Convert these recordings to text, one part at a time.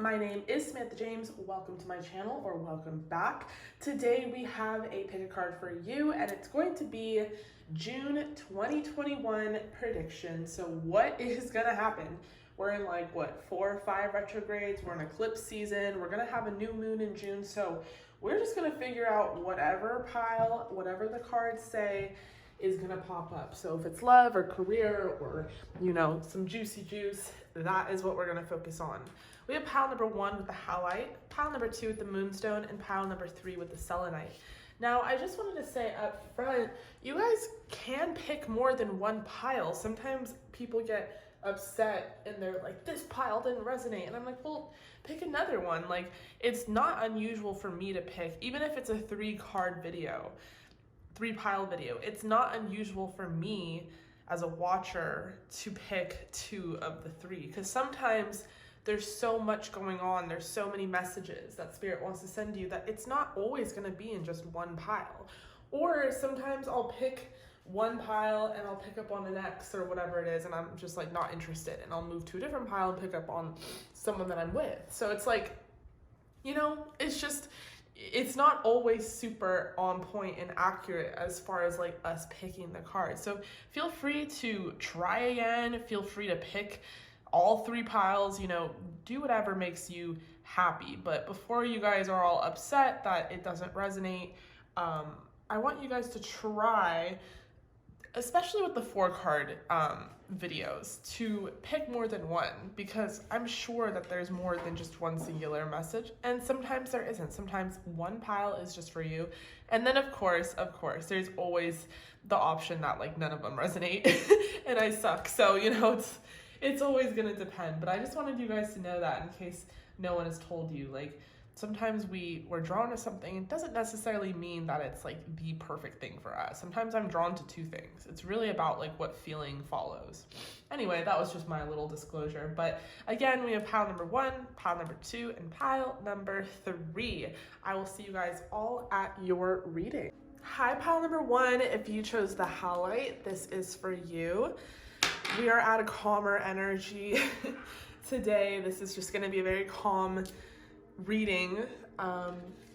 my name is Samantha James. Welcome to my channel, or welcome back. Today we have a pick a card for you, and it's going to be June 2021 prediction. So what is gonna happen? We're in like what, 4 or 5 retrogrades, we're in eclipse season, we're gonna have a new moon in June, so we're just gonna figure out whatever pile, whatever the cards say is gonna pop up. So if it's love or career or, you know, some juicy juice, that is what we're gonna focus on. We have pile number 1 with the halite, pile number 2 with the moonstone, and pile number 3 with the selenite. Now, I just wanted to say up front, you guys can pick more than one pile. Sometimes people get upset and they're like, this pile didn't resonate. And I'm like, well, pick another one. Like, it's not unusual for me to pick, even if it's a 3-card video, 3-pile video, it's not unusual for me as a watcher to pick 2 of the 3, because sometimes there's so much going on, there's so many messages that spirit wants to send you that it's not always going to be in just one pile. Or sometimes I'll pick one pile and I'll pick up on the next or whatever it is, and I'm just like not interested, and I'll move to a different pile and pick up on someone that I'm with. So it's like, you know, it's not always super on point and accurate as far as like us picking the cards. So feel free to try again, feel free to pick all 3 piles, you know, do whatever makes you happy. But before you guys are all upset that it doesn't resonate, I want you guys to try, especially with the 4-card videos, to pick more than one, because I'm sure that there's more than just one singular message, and sometimes there isn't. Sometimes one pile is just for you, and then of course there's always the option that like none of them resonate and I suck. So, you know, it's always gonna depend. But I just wanted you guys to know that in case no one has told you. Like, sometimes we're drawn to something. It doesn't necessarily mean that it's like the perfect thing for us. Sometimes I'm drawn to 2 things. It's really about like what feeling follows. Anyway, that was just my little disclosure. But again, we have pile number 1, pile number 2, and pile number 3. I will see you guys all at your reading. Hi, pile number 1. If you chose the halite, this is for you. We are at a calmer energy today. This is just gonna be a very calm reading.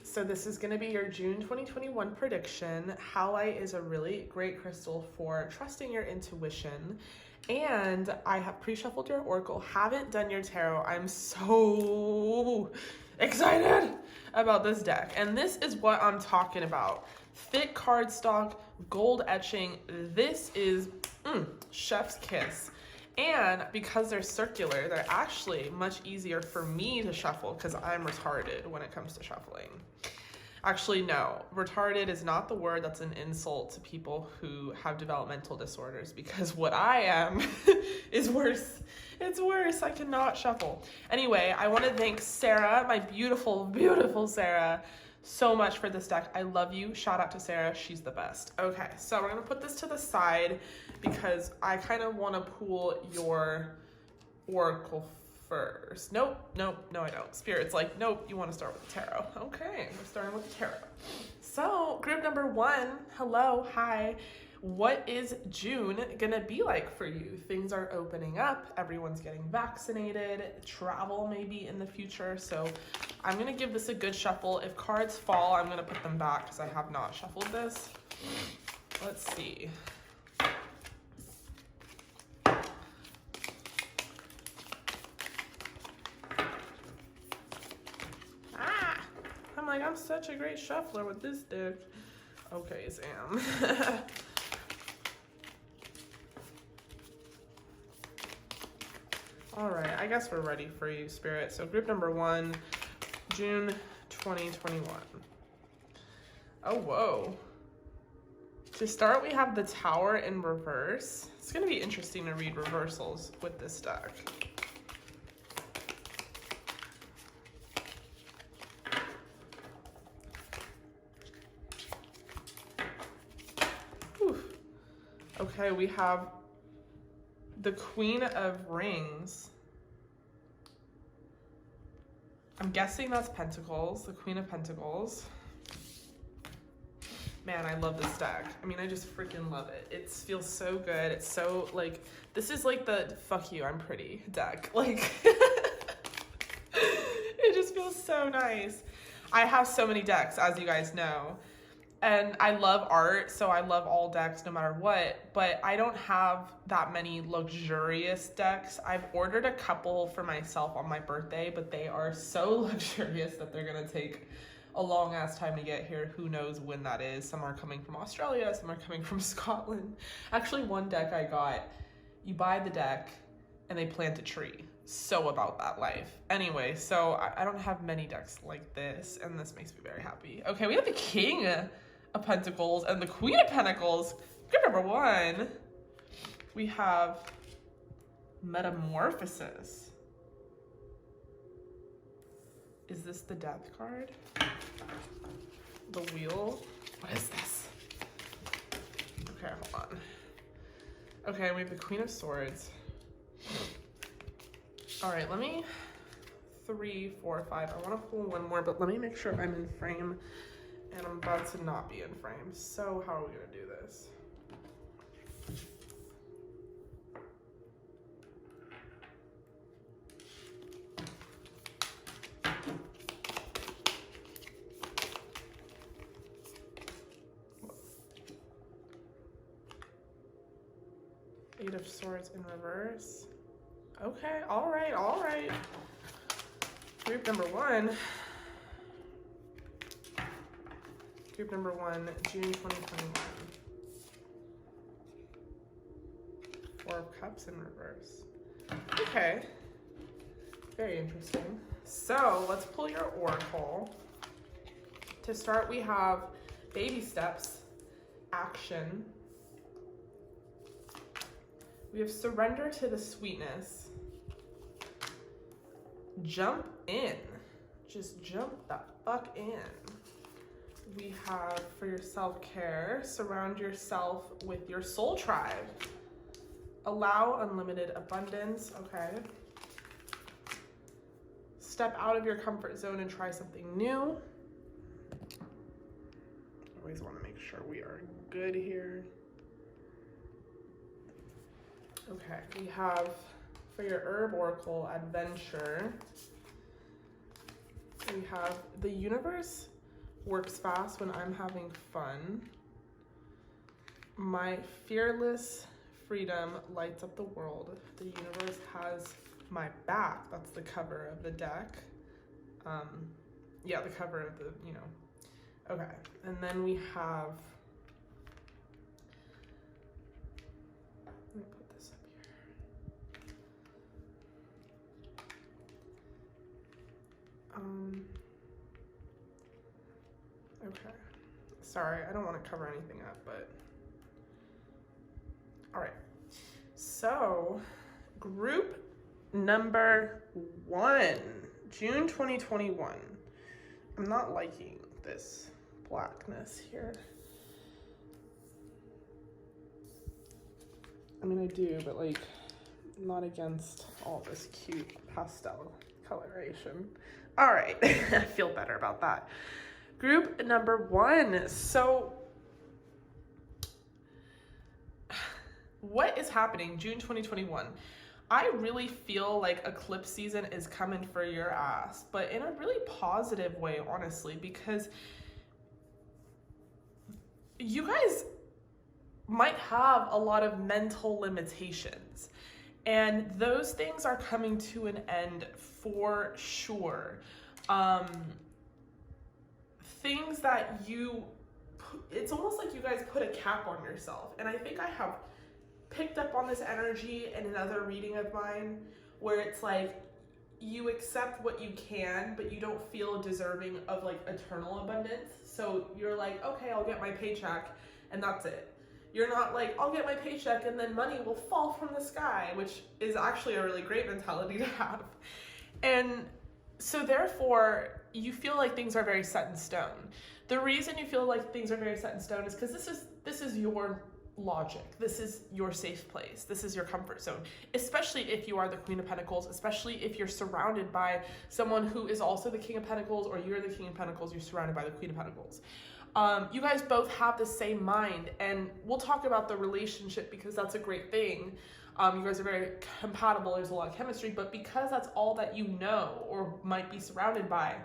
So this is going to be your June 2021 prediction. Halite is a really great crystal for trusting your intuition. And I have pre-shuffled your oracle, haven't done your tarot. I'm so excited about this deck. And this is what I'm talking about. Thick cardstock, gold etching. This is chef's kiss. And because they're circular, they're actually much easier for me to shuffle because I'm retarded when it comes to shuffling. Actually, no, retarded is not the word. That's an insult to people who have developmental disorders, because what I am is worse. It's worse. I cannot shuffle. Anyway, I want to thank Sarah, my beautiful, beautiful Sarah, so much for this deck. I love you. Shout out to Sarah. She's the best. Okay, so we're going to put this to the side because I kind of want to pull your oracle first. Nope, no, I don't. Spirit's like, nope, you want to start with the tarot. Okay, we're starting with the tarot. So, group number 1, hello, hi. What is June gonna be like for you? Things are opening up, everyone's getting vaccinated, travel maybe in the future. So I'm gonna give this a good shuffle. If cards fall, I'm gonna put them back because I have not shuffled this. Let's see. I'm like, I'm such a great shuffler with this deck. Okay, Sam. All right, I guess we're ready for you, Spirit. So group number 1, June 2021. Oh, whoa. To start, we have the Tower in reverse. It's gonna be interesting to read reversals with this deck. Whew. Okay, we have the Queen of Rings. I'm guessing that's Pentacles, the Queen of Pentacles. Man, I love this deck. I mean, I just freaking love it. It feels so good. It's so, like, this is like the fuck you, I'm pretty deck. Like, feels so nice. I have so many decks, as you guys know. And I love art, so I love all decks no matter what, but I don't have that many luxurious decks. I've ordered a couple for myself on my birthday, but they are so luxurious that they're gonna take a long ass time to get here. Who knows when that is. Some are coming from Australia, some are coming from Scotland. Actually, one deck I got, you buy the deck and they plant a tree. So about that life. Anyway, so I don't have many decks like this, and this makes me very happy. Okay, we have the King of Pentacles and the Queen of Pentacles. Good number one. We have Metamorphosis. Is this the Death card? The Wheel? What is this? Okay, hold on. Okay, we have the Queen of Swords. All right, let me 3, 4, 5. I want to pull one more, but let me make sure I'm in frame. And I'm about to not be in frame. So how are we gonna do this? Eight of Swords in reverse. Okay, all right, all right. Group number one. Group number one, June 2021. Four of Cups in reverse. Okay. Very interesting. So let's pull your oracle. To start, we have baby steps, action. We have surrender to the sweetness. Jump in. Just jump the fuck in. We have, for your self-care, surround yourself with your soul tribe. Allow unlimited abundance, okay. Step out of your comfort zone and try something new. Always want to make sure we are good here. Okay, we have, for your herb oracle, adventure. We have the universe works fast when I'm having fun. My fearless freedom lights up the world. The universe has my back. That's the cover of the deck. Yeah, the cover of the, you know. Okay, and then we have, let me put this up here. Okay, sorry, I don't want to cover anything up, but all right. So, group number one, June 2021. I'm not liking this blackness here. I mean, I do, but like, not against all this cute pastel coloration. All right, I feel better about that. Group number one. So what is happening June 2021? I really feel like eclipse season is coming for your ass, but in a really positive way, honestly, because you guys might have a lot of mental limitations, and those things are coming to an end for sure. Things that it's almost like you guys put a cap on yourself. And I think I have picked up on this energy in another reading of mine, where it's like you accept what you can, but you don't feel deserving of like eternal abundance. So you're like, okay, I'll get my paycheck and that's it. You're not like, I'll get my paycheck and then money will fall from the sky, which is actually a really great mentality to have. And so therefore, you feel like things are very set in stone. The reason you feel like things are very set in stone is because this is your logic. This is your safe place. This is your comfort zone, especially if you are the Queen of Pentacles, especially if you're surrounded by someone who is also the King of Pentacles, or you're the King of Pentacles, you're surrounded by the Queen of Pentacles. You guys both have the same mind, and we'll talk about the relationship because that's a great thing. You guys are very compatible. There's a lot of chemistry, but because that's all that you know or might be surrounded by,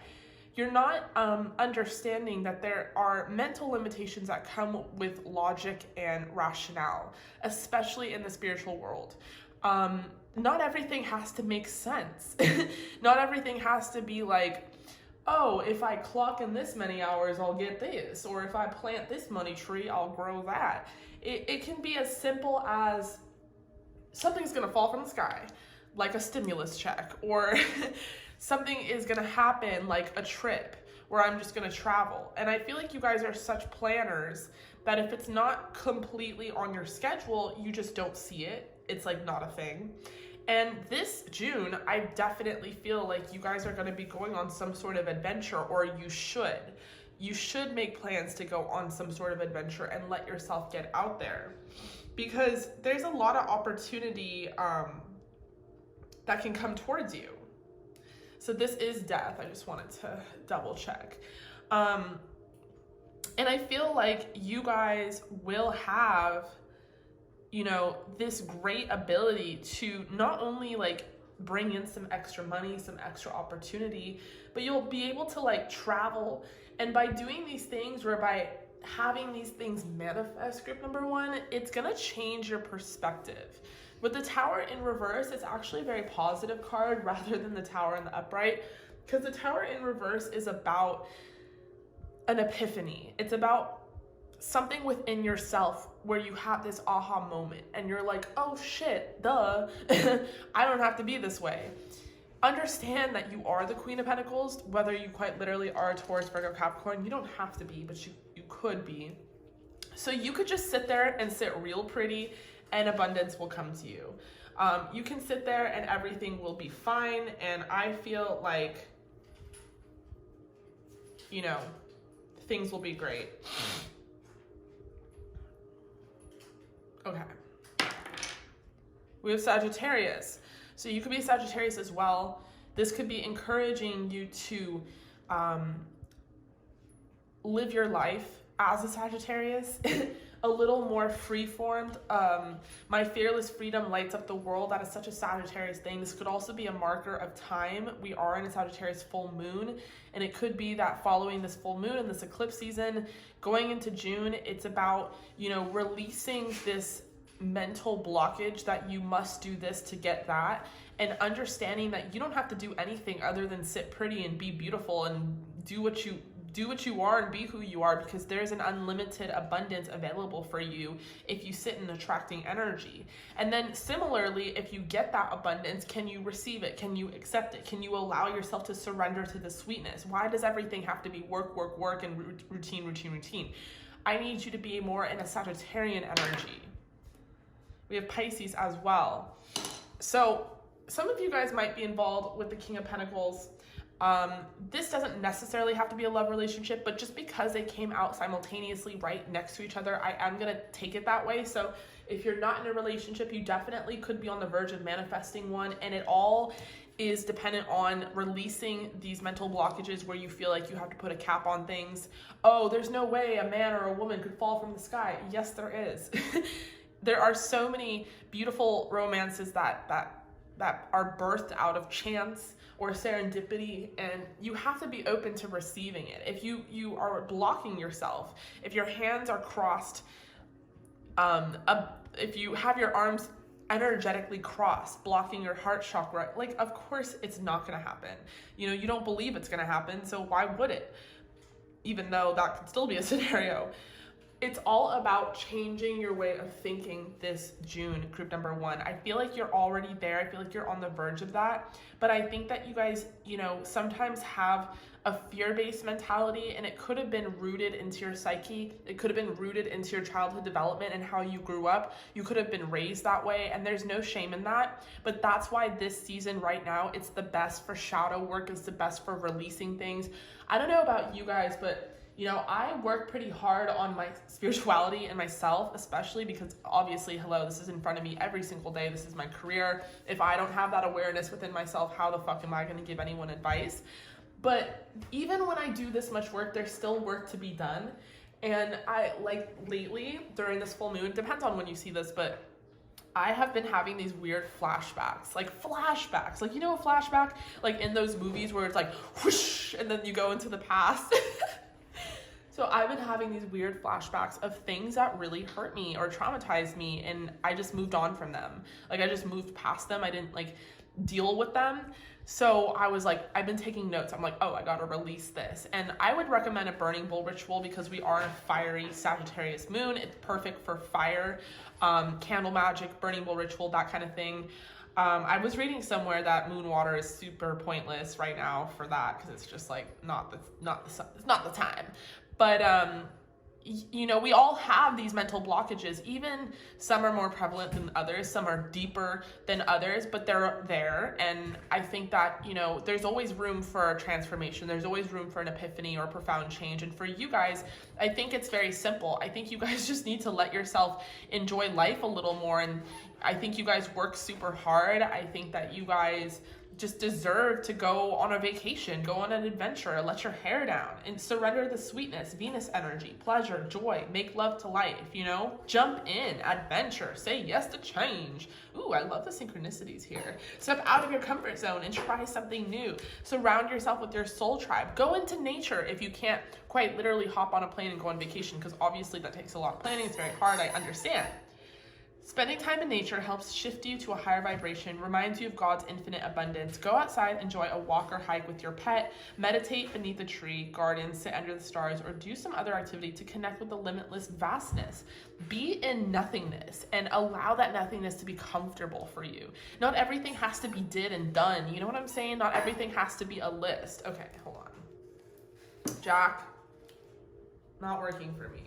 you're not understanding that there are mental limitations that come with logic and rationale, especially in the spiritual world. Not everything has to make sense. Not everything has to be like, oh, if I clock in this many hours, I'll get this. Or if I plant this money tree, I'll grow that. It can be as simple as something's gonna fall from the sky, like a stimulus check, or something is gonna happen like a trip where I'm just gonna travel. And I feel like you guys are such planners that if it's not completely on your schedule, you just don't see it. It's like not a thing. And this June, I definitely feel like you guys are gonna be going on some sort of adventure, or you should. You should make plans to go on some sort of adventure and let yourself get out there. Because there's a lot of opportunity that can come towards you. So this is death. I just wanted to double check. And I feel like you guys will have, you know, this great ability to not only like bring in some extra money, some extra opportunity, but you'll be able to like travel. And by doing these things, or by having these things manifest, group number one, it's gonna change your perspective. With the Tower in reverse, it's actually a very positive card rather than the Tower in the upright, because the Tower in reverse is about an epiphany. It's about something within yourself where you have this aha moment and you're like, oh shit, duh, I don't have to be this way. Understand that you are the Queen of Pentacles, whether you quite literally are Taurus, Virgo, Capricorn. You don't have to be, but you could be. So you could just sit there and sit real pretty and abundance will come to you. You can sit there and everything will be fine. And I feel like, you know, things will be great. Okay. We have Sagittarius. So you could be a Sagittarius as well. This could be encouraging you to live your life as a Sagittarius, a little more free-formed. My fearless freedom lights up the world. That is such a Sagittarius thing. This could also be a marker of time. We are in a Sagittarius full moon, and it could be that following this full moon and this eclipse season, going into June, it's about, you know, releasing this mental blockage that you must do this to get that, and understanding that you don't have to do anything other than sit pretty and be beautiful and do what you are and be who you are, because there's an unlimited abundance available for you if you sit in attracting energy. And then similarly, if you get that abundance, can you receive it? Can you accept it? Can you allow yourself to surrender to the sweetness? Why does everything have to be work, work, work, and routine, routine, routine? I need you to be more in a Sagittarian energy. We have Pisces as well. So some of you guys might be involved with the King of Pentacles. This doesn't necessarily have to be a love relationship, but just because they came out simultaneously right next to each other, I am going to take it that way. So if you're not in a relationship, you definitely could be on the verge of manifesting one, and it all is dependent on releasing these mental blockages where you feel like you have to put a cap on things. Oh, there's no way a man or a woman could fall from the sky. Yes, there is. There are so many beautiful romances that are birthed out of chance or serendipity, and you have to be open to receiving it. If you are blocking yourself, if your hands are crossed, if you have your arms energetically crossed, blocking your heart chakra, like, of course it's not gonna happen. You know, you don't believe it's gonna happen, so why would it? Even though that could still be a scenario. It's all about changing your way of thinking this June, group number one. I feel like you're already there. I feel like you're on the verge of that. But I think that you guys, you know, sometimes have a fear-based mentality, and it could have been rooted into your psyche. It could have been rooted into your childhood development and how you grew up. You could have been raised that way, and there's no shame in that. But that's why this season right now, it's the best for shadow work. It's the best for releasing things. I don't know about you guys, but you know, I work pretty hard on my spirituality and myself, especially because obviously, hello, this is in front of me every single day. This is my career. If I don't have that awareness within myself, how the fuck am I going to give anyone advice? But even when I do this much work, there's still work to be done. And I, like, lately during this full moon, depends on when you see this, but I have been having these weird flashbacks, like you know, a flashback, like in those movies where it's like whoosh, and then you go into the past. So I've been having these weird flashbacks of things that really hurt me or traumatized me, and I just moved on from them. Like I just moved past them. I didn't like deal with them. So I was like, I've been taking notes. I'm like, oh, I gotta release this. And I would recommend a burning bowl ritual because we are in a fiery Sagittarius moon. It's perfect for fire, candle magic, burning bowl ritual, that kind of thing. I was reading somewhere that moon water is super pointless right now for that because it's just like not the time. But you know, we all have these mental blockages. Even some are more prevalent than others, some are deeper than others, but they're there. And I think that, you know, there's always room for transformation. There's always room for an epiphany or profound change. And for you guys, I think it's very simple. I think you guys just need to let yourself enjoy life a little more. And I think you guys work super hard. I think that you guys just deserve to go on a vacation, go on an adventure, let your hair down and surrender the sweetness, Venus energy, pleasure, joy, make love to life, you know? Jump in, adventure, say yes to change. Ooh, I love the synchronicities here. Step out of your comfort zone and try something new. Surround yourself with your soul tribe. Go into nature if you can't quite literally hop on a plane and go on vacation, because obviously that takes a lot of planning. It's very hard, I understand. Spending time in nature helps shift you to a higher vibration, reminds you of God's infinite abundance. Go outside, enjoy a walk or hike with your pet, meditate beneath a tree, garden, sit under the stars, or do some other activity to connect with the limitless vastness. Be in nothingness and allow that nothingness to be comfortable for you. Not everything has to be did and done. You know what I'm saying? Not everything has to be a list. Okay, hold on. Jack, not working for me.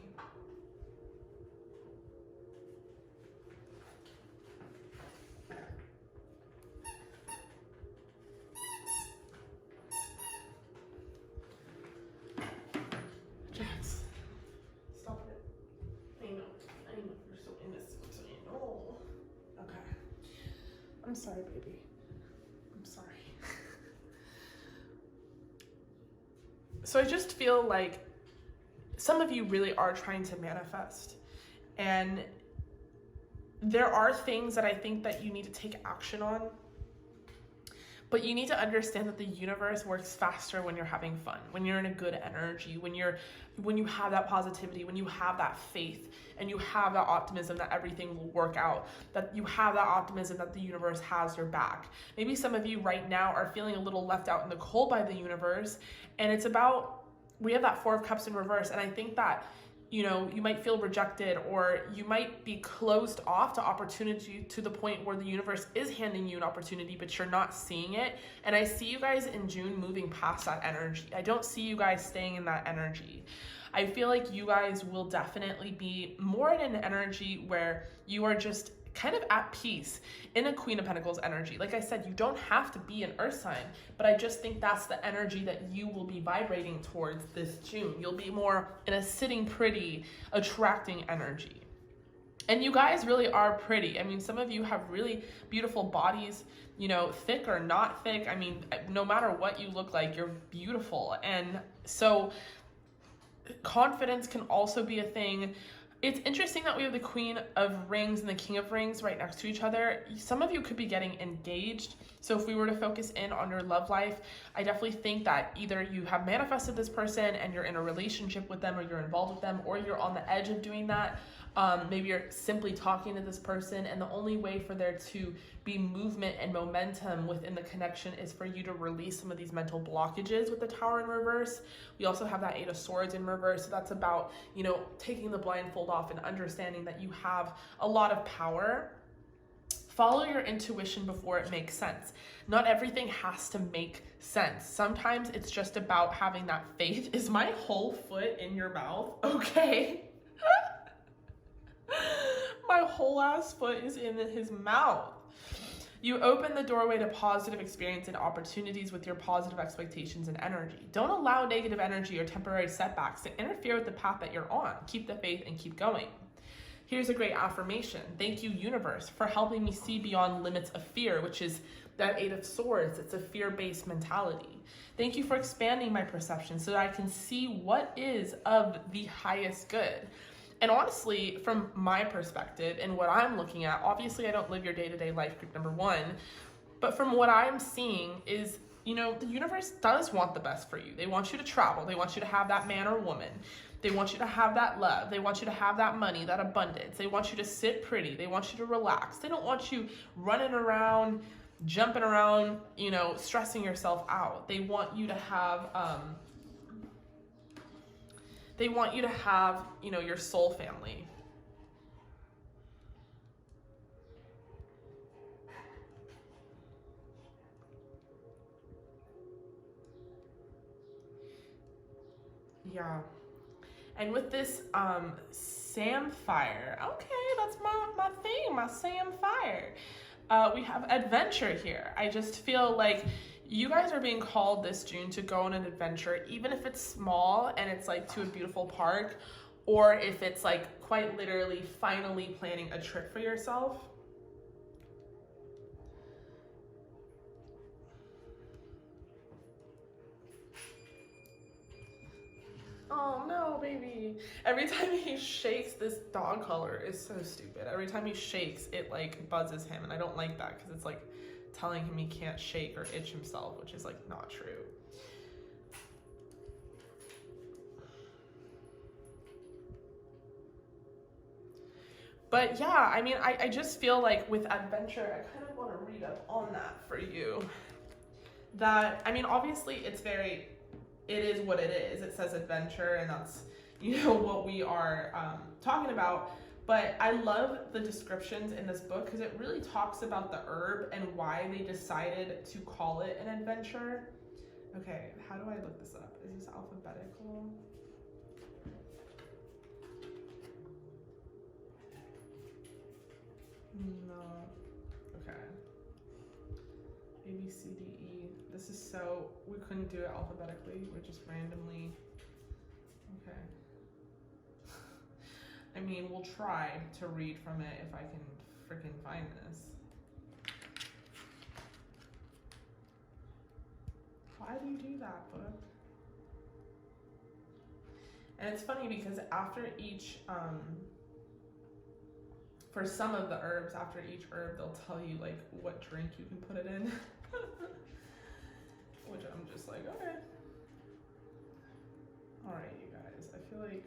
I'm sorry, baby. I'm sorry. So I just feel like some of you really are trying to manifest, and there are things that I think that you need to take action on, but you need to understand that the universe works faster when you're having fun, when you're in a good energy, when you have that positivity, when you have that faith, and you have that optimism that everything will work out, that you have that optimism that the universe has your back. Maybe some of you right now are feeling a little left out in the cold by the universe, and it's about, we have that Four of Cups in reverse, and I think that, you know, you might feel rejected, or you might be closed off to opportunity to the point where the universe is handing you an opportunity, but you're not seeing it. And I see you guys in June moving past that energy. I don't see you guys staying in that energy. I feel like you guys will definitely be more in an energy where you are just kind of at peace in a Queen of Pentacles energy. Like I said, you don't have to be an earth sign, but I just think that's the energy that you will be vibrating towards this June. You'll be more in a sitting pretty, attracting energy. And you guys really are pretty. I mean, some of you have really beautiful bodies, you know, thick or not thick. I mean, no matter what you look like, you're beautiful. And so confidence can also be a thing. It's interesting that we have the Queen of Rings and the King of Rings right next to each other. Some of you could be getting engaged. So if we were to focus in on your love life, I definitely think that either you have manifested this person and you're in a relationship with them, or you're involved with them, or you're on the edge of doing that. Maybe you're simply talking to this person, and the only way for there to be movement and momentum within the connection is for you to release some of these mental blockages with the Tower in reverse. We also have that Eight of Swords in reverse. So that's about, you know, taking the blindfold off and understanding that you have a lot of power. Follow your intuition before it makes sense. Not everything has to make sense. Sometimes it's just about having that faith. Is my whole foot in your mouth? Okay. My whole ass foot is in his mouth. You open the doorway to positive experience and opportunities with your positive expectations and energy. Don't allow negative energy or temporary setbacks to interfere with the path that you're on. Keep the faith and keep going. Here's a great affirmation. Thank you, universe, for helping me see beyond limits of fear, which is that Eight of Swords. It's a fear-based mentality. Thank you for expanding my perception so that I can see what is of the highest good. And honestly, from my perspective and what I'm looking at, obviously I don't live your day-to-day life, group number one, but from what I'm seeing is, you know, the universe does want the best for you. They want you to travel. They want you to have that man or woman. They want you to have that love. They want you to have that money, that abundance. They want you to sit pretty. They want you to relax. They don't want you running around, jumping around, you know, stressing yourself out. They want you to have, you know, your soul family. Yeah. And with this Samphire, okay, that's my thing, my Samphire. We have adventure here. I just feel like you guys are being called this June to go on an adventure, even if it's small and it's like to a beautiful park, or if it's like quite literally finally planning a trip for yourself. Oh no, baby. Every time he shakes, this dog collar is so stupid. Every time he shakes, it like buzzes him, and I don't like that because it's like telling him he can't shake or itch himself, which is like not true. But yeah, I mean, I just feel like with adventure, I kind of want to read up on that for you. That, I mean, obviously it is what it is. It says adventure, and that's, you know, what we are talking about. But I love the descriptions in this book because it really talks about the herb and why they decided to call it an adventure. Okay, how do I look this up? Is this alphabetical? No. Okay. A, B, C, D, E. This is so, we couldn't do it alphabetically. We're just randomly, okay. I mean, we'll try to read from it if I can freaking find this. Why do you do that, book? And it's funny because after each, for some of the herbs, after each herb, they'll tell you like what drink you can put it in. Which I'm just like, okay. All right, you guys, I feel like.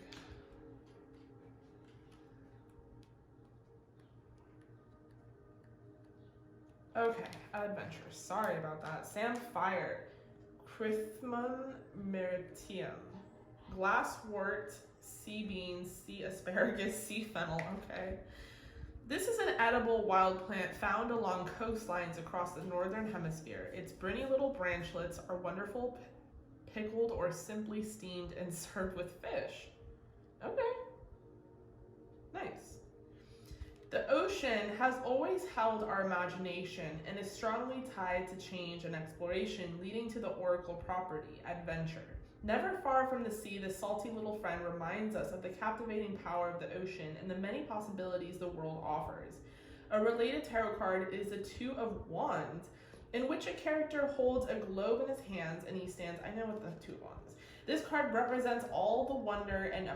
Okay, adventure, sorry about that. Samphire, Chrysanthemum meritium, glasswort, sea beans, sea asparagus, sea fennel, okay. This is an edible wild plant found along coastlines across the northern hemisphere. Its brinny little branchlets are wonderful pickled or simply steamed and served with fish. Okay, nice. The ocean has always held our imagination and is strongly tied to change and exploration, leading to the oracle property, adventure. Never far from the sea, this salty little friend reminds us of the captivating power of the ocean and the many possibilities the world offers. A related tarot card is the Two of Wands, in which a character holds a globe in his hands and he stands, I know what the Two of Wands. This card represents all the wonder and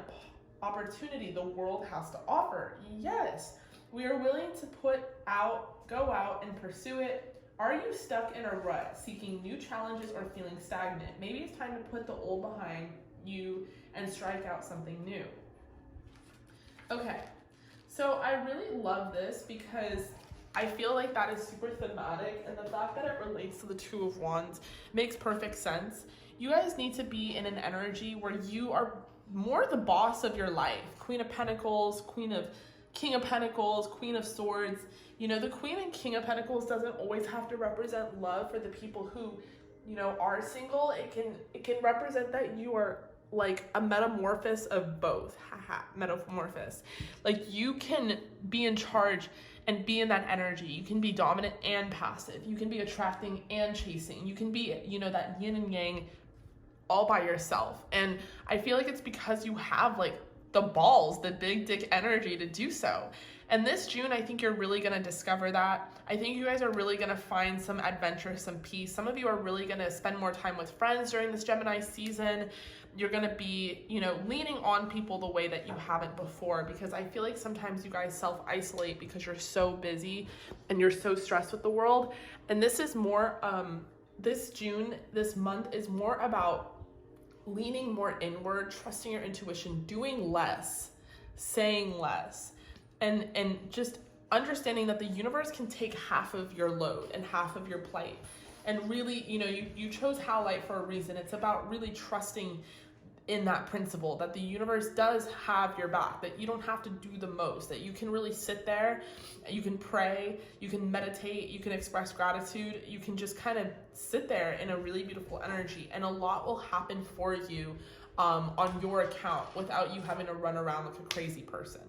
opportunity the world has to offer. Yes, we are willing to go out and pursue it. Are you stuck in a rut, seeking new challenges or feeling stagnant? Maybe it's time to put the old behind you and strike out something new. Okay, so I really love this because I feel like that is super thematic, and the fact that it relates to the Two of Wands makes perfect sense. You guys need to be in an energy where you are more the boss of your life. Queen of Pentacles, King of Pentacles, Queen of Swords. You know, the Queen and King of Pentacles doesn't always have to represent love for the people who, you know, are single. It can represent that you are like a metamorphosis of both. Haha, metamorphosis. Like you can be in charge and be in that energy. You can be dominant and passive. You can be attracting and chasing. You can be, you know, that yin and yang all by yourself. And I feel like it's because you have like the balls, the big dick energy to do so. And this June, I think you're really going to discover that. I think you guys are really going to find some adventure, some peace. Some of you are really going to spend more time with friends during this Gemini season. You're going to be, you know, leaning on people the way that you haven't before, because I feel like sometimes you guys self-isolate because you're so busy and you're so stressed with the world. And this is more, this June, this month is more about leaning more inward, trusting your intuition, doing less, saying less, and just understanding that the universe can take half of your load and half of your plight. And really, you know, you chose Howlite for a reason. It's about really trusting in that principle that the universe does have your back, that you don't have to do the most, that you can really sit there, you can pray, you can meditate, you can express gratitude, you can just kind of sit there in a really beautiful energy, and a lot will happen for you on your account without you having to run around like a crazy person.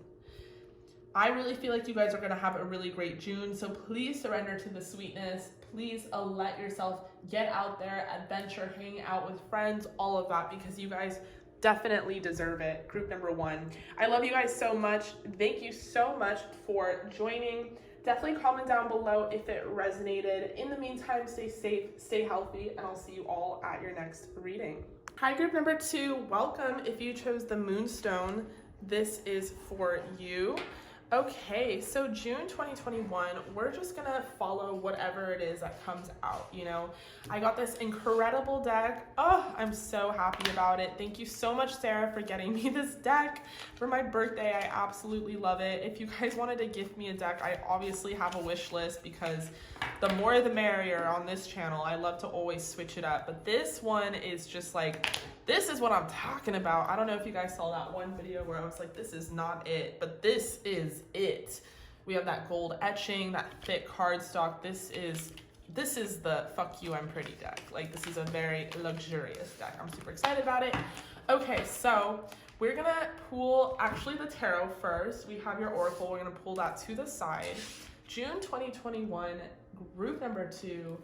I really feel like you guys are going to have a really great June, so please surrender to the sweetness. Please let yourself get out there, adventure, hang out with friends, all of that, because you guys definitely deserve it. Group number 1. I love you guys so much. Thank you so much for joining. Definitely comment down below if it resonated. In the meantime, stay safe, stay healthy, and I'll see you all at your next reading. Hi, group number 2. Welcome. If you chose the Moonstone, this is for you. Okay, so June 2021, we're just gonna follow whatever it is that comes out, you know. I got this incredible deck. Oh, I'm so happy about it. Thank you so much, Sarah, for getting me this deck for my birthday. I absolutely love it. If you guys wanted to gift me a deck, I obviously have a wish list, because the more the merrier on this channel. I love to always switch it up, but this one is just like, this is what I'm talking about. I don't know if you guys saw that one video where I was like, this is not it, but this is it. We have that gold etching, that thick cardstock. This is the fuck you, I'm pretty deck. Like, this is a very luxurious deck. I'm super excited about it. Okay, so we're gonna pull actually the tarot first. We have your oracle. We're gonna pull that to the side. June 2021, group number 2.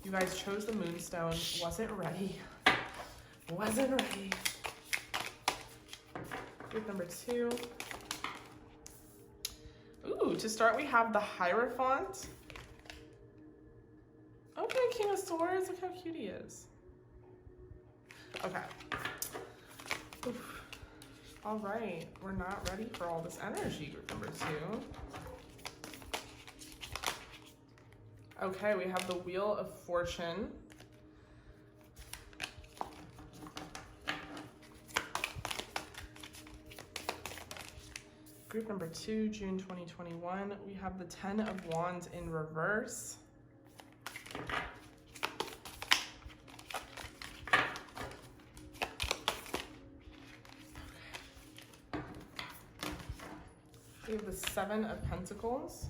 You guys chose the Moonstone. Wasn't ready. Wasn't ready. Group number 2. Ooh, to start we have the Hierophant. Okay, King of Swords, look how cute he is. Okay. Oof. All right, we're not ready for all this energy, group number 2. Okay, we have the Wheel of Fortune. Group number 2, June 2021, we have the 10 of Wands in reverse. We have the 7 of Pentacles.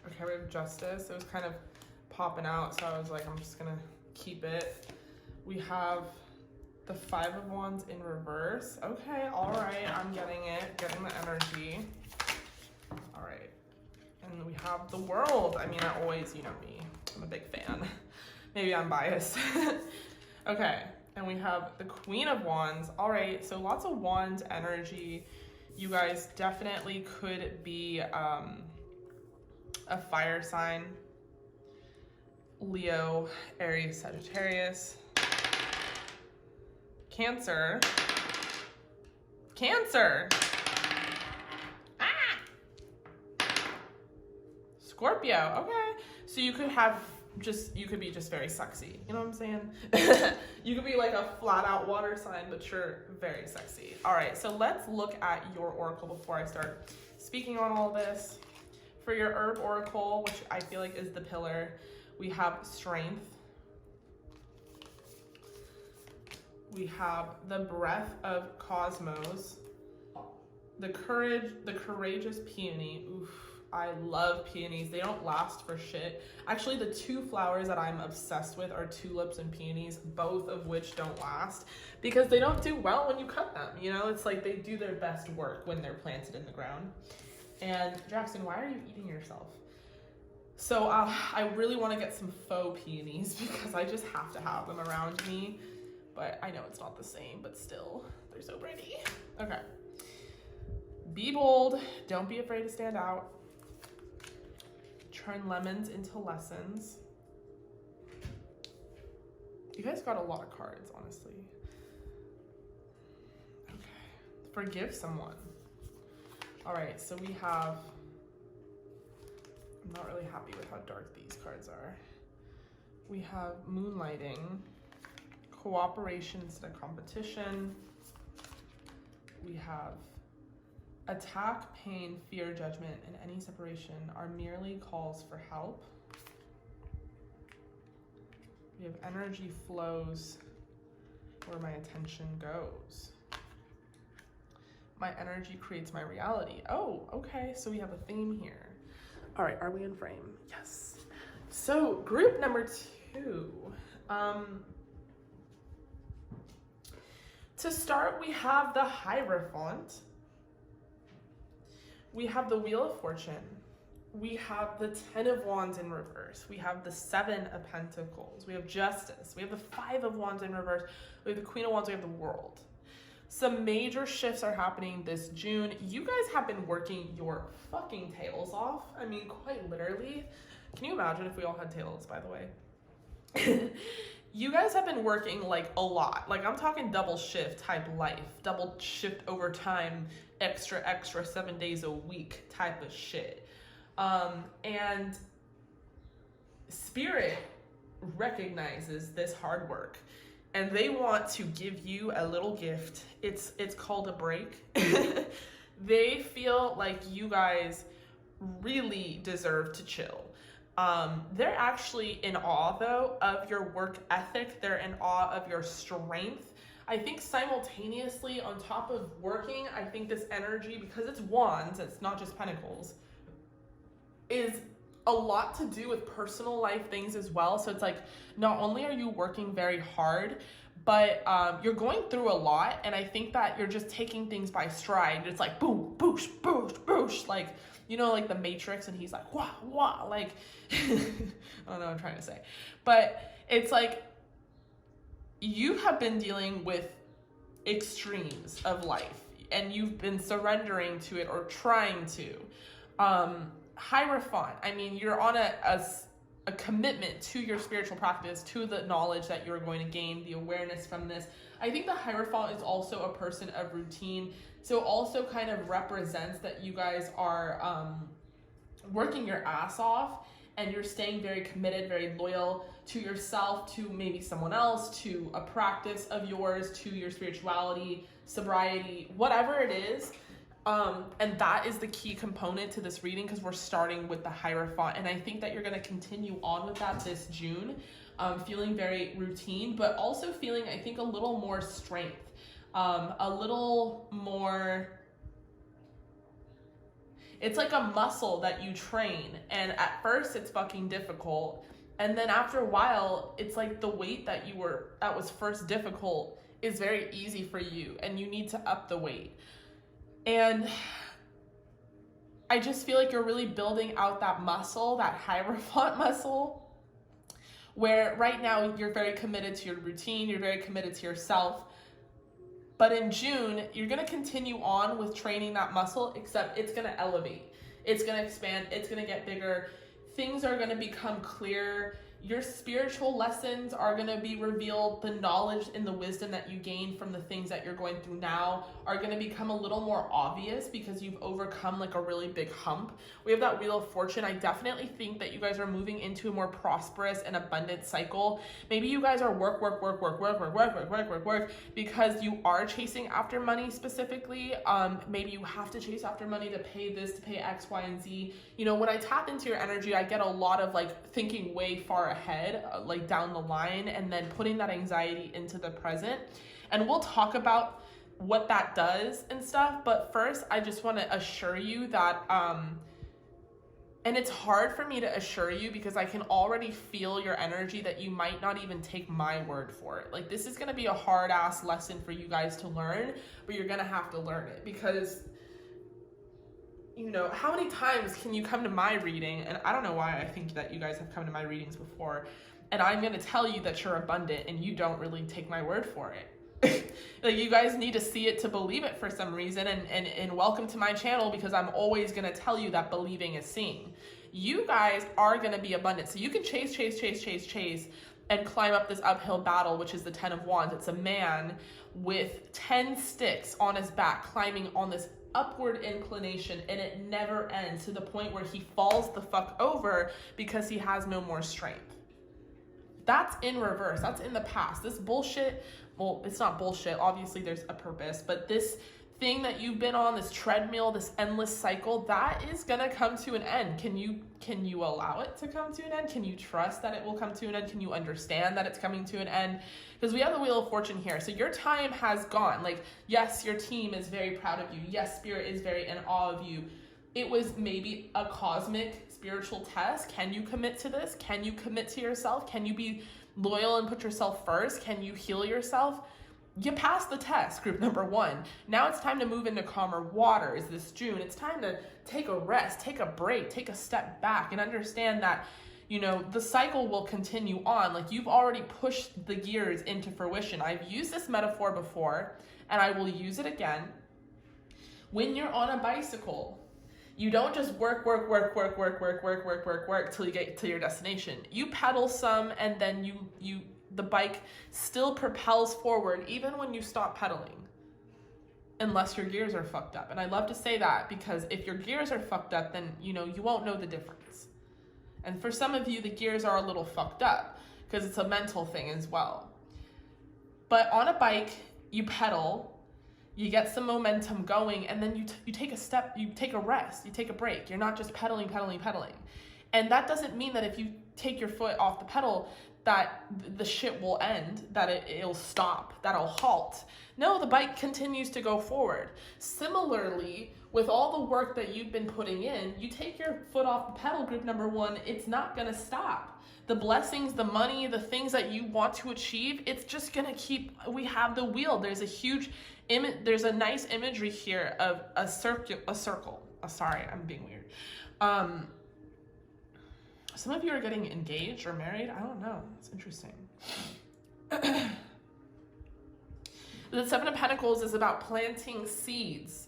Okay, we have Justice. It was kind of popping out, so I was like, I'm just gonna keep it. We have the 5 of Wands in reverse. Okay, all right, I'm getting it, getting the energy. All right, and we have the World. I mean, I always, you know me, I'm a big fan. Maybe I'm biased. Okay, and we have the Queen of Wands. All right, so lots of Wand energy. You guys definitely could be a fire sign. Leo, Aries, Sagittarius. Cancer. Cancer. Ah! Scorpio, okay. So you could have you could be just very sexy. You know what I'm saying? You could be like a flat out water sign, but you're very sexy. All right, so let's look at your oracle before I start speaking on all this. For your herb oracle, which I feel like is the pillar, we have Strength. We have the Breath of Cosmos. The Courageous Peony. Oof, I love peonies. They don't last for shit. Actually, the 2 flowers that I'm obsessed with are tulips and peonies, both of which don't last because they don't do well when you cut them. You know, it's like they do their best work when they're planted in the ground. And Jackson, why are you eating yourself? So I really want to get some faux peonies because I just have to have them around me. But I know it's not the same, but still, they're so pretty. Okay. Be bold. Don't be afraid to stand out. Turn lemons into lessons. You guys got a lot of cards, honestly. Okay. Forgive someone. All right, so we have, I'm not really happy with how dark these cards are. We have moonlighting, cooperation instead of competition. We have attack, pain, fear, judgment, and any separation are merely calls for help. We have energy flows where my attention goes. My energy creates my reality. Oh, okay, so we have a theme here. All right, are we in frame? Yes. So group number 2. To start, we have the Hierophant. We have the Wheel of Fortune. We have the 10 of Wands in reverse. We have the 7 of Pentacles. We have Justice. We have the 5 of Wands in reverse. We have the Queen of Wands. We have the World. Some major shifts are happening this June. You guys have been working your fucking tails off. I mean, quite literally. Can you imagine if we all had tails, by the way? You guys have been working like a lot. Like I'm talking double shift type life, double shift overtime, extra 7 days a week type of shit. And Spirit recognizes this hard work and they want to give you a little gift. It's called a break. They feel like you guys really deserve to chill. They're actually in awe though of your work ethic. They're in awe of your strength. I think simultaneously on top of working, I think this energy, because it's wands, it's not just pentacles, is a lot to do with personal life things as well. So it's like, not only are you working very hard, but you're going through a lot. And I think that you're just taking things by stride. It's like boom, boosh, boosh, boosh. Like, you know, like the Matrix, and he's like, wah, wah, like, I don't know what I'm trying to say. But it's like, you have been dealing with extremes of life, and you've been surrendering to it or trying to. Hierophant, I mean, you're on a commitment to your spiritual practice, to the knowledge that you're going to gain, the awareness from this. I think the Hierophant is also a person of routine. So also kind of represents that you guys are working your ass off and you're staying very committed, very loyal to yourself, to maybe someone else, to a practice of yours, to your spirituality, sobriety, whatever it is. And that is the key component to this reading because we're starting with the Hierophant. And I think that you're going to continue on with that this June, feeling very routine, but also feeling, I think, a little more strength. A little more, it's like a muscle that you train, and at first it's fucking difficult, and then after a while it's like the weight that was first difficult is very easy for you, and you need to up the weight. And I just feel like you're really building out that muscle, that Hierophant muscle, where right now you're very committed to your routine, you're very committed to yourself. But in June, you're going to continue on with training that muscle, except it's going to elevate. It's going to expand. It's going to get bigger. Things are going to become clearer. Your spiritual lessons are going to be revealed. The knowledge and the wisdom that you gain from the things that you're going through now are going to become a little more obvious because you've overcome like a really big hump. We have that Wheel of Fortune. I definitely think that you guys are moving into a more prosperous and abundant cycle. Maybe you guys are work because you are chasing after money specifically. Maybe you have to chase after money to pay this, to pay X, Y, and Z. You know, when I tap into your energy, I get a lot of like thinking way far ahead, like down the line, and then putting that anxiety into the present. And we'll talk about what that does and stuff. But first, I just want to assure you that, and it's hard for me to assure you because I can already feel your energy that you might not even take my word for it. Like this is going to be a hard ass lesson for you guys to learn, but you're going to have to learn it because you know, how many times can you come to my reading? And I don't know why I think that you guys have come to my readings before, and I'm going to tell you that you're abundant and you don't really take my word for it. Like, you guys need to see it to believe it for some reason, and welcome to my channel, because I'm always going to tell you that believing is seeing. You guys are going to be abundant. So you can chase and climb up this uphill battle, which is the 10 of Wands. It's a man with 10 sticks on his back climbing on this upward inclination, and it never ends, to the point where he falls the fuck over because he has no more strength. That's in reverse. That's in the past. This bullshit, well, it's not bullshit. Obviously, there's a purpose. But this thing that you've been on, this treadmill, this endless cycle, that is going to come to an end. Can you allow it to come to an end? Can you trust that it will come to an end? Can you understand that it's coming to an end? Because we have the Wheel of Fortune here. So your time has gone. Like, yes, your team is very proud of you. Yes, Spirit is very in awe of you. It was maybe a cosmic spiritual test. Can you commit to this? Can you commit to yourself? Can you be loyal and put yourself first? Can you heal yourself? You passed the test, group number 1. Now it's time to move into calmer waters this June. It's time to take a rest, take a break, take a step back, and understand that, you know, the cycle will continue on. Like, you've already pushed the gears into fruition. I've used this metaphor before, and I will use it again. When you're on a bicycle, you don't just work till you get to your destination. You pedal some, and then the bike still propels forward even when you stop pedaling, unless your gears are fucked up. And I love to say that, because if your gears are fucked up, then, you know, you won't know the difference. And for some of you, the gears are a little fucked up because it's a mental thing as well. But on a bike, you pedal, you get some momentum going, and then you take a step, you take a rest, you take a break. You're not just pedaling. And that doesn't mean that if you take your foot off the pedal, that the shit will end, that it'll stop, that it'll halt. No, the bike continues to go forward. Similarly, with all the work that you've been putting in, you take your foot off the pedal, group number 1, it's not gonna stop. The blessings, the money, the things that you want to achieve, it's just gonna keep, we have the wheel. There's a huge image, there's a nice imagery here of a circle. Oh, sorry, I'm being weird. Some of you are getting engaged or married. I don't know. It's interesting. The 7 of Pentacles is about planting seeds.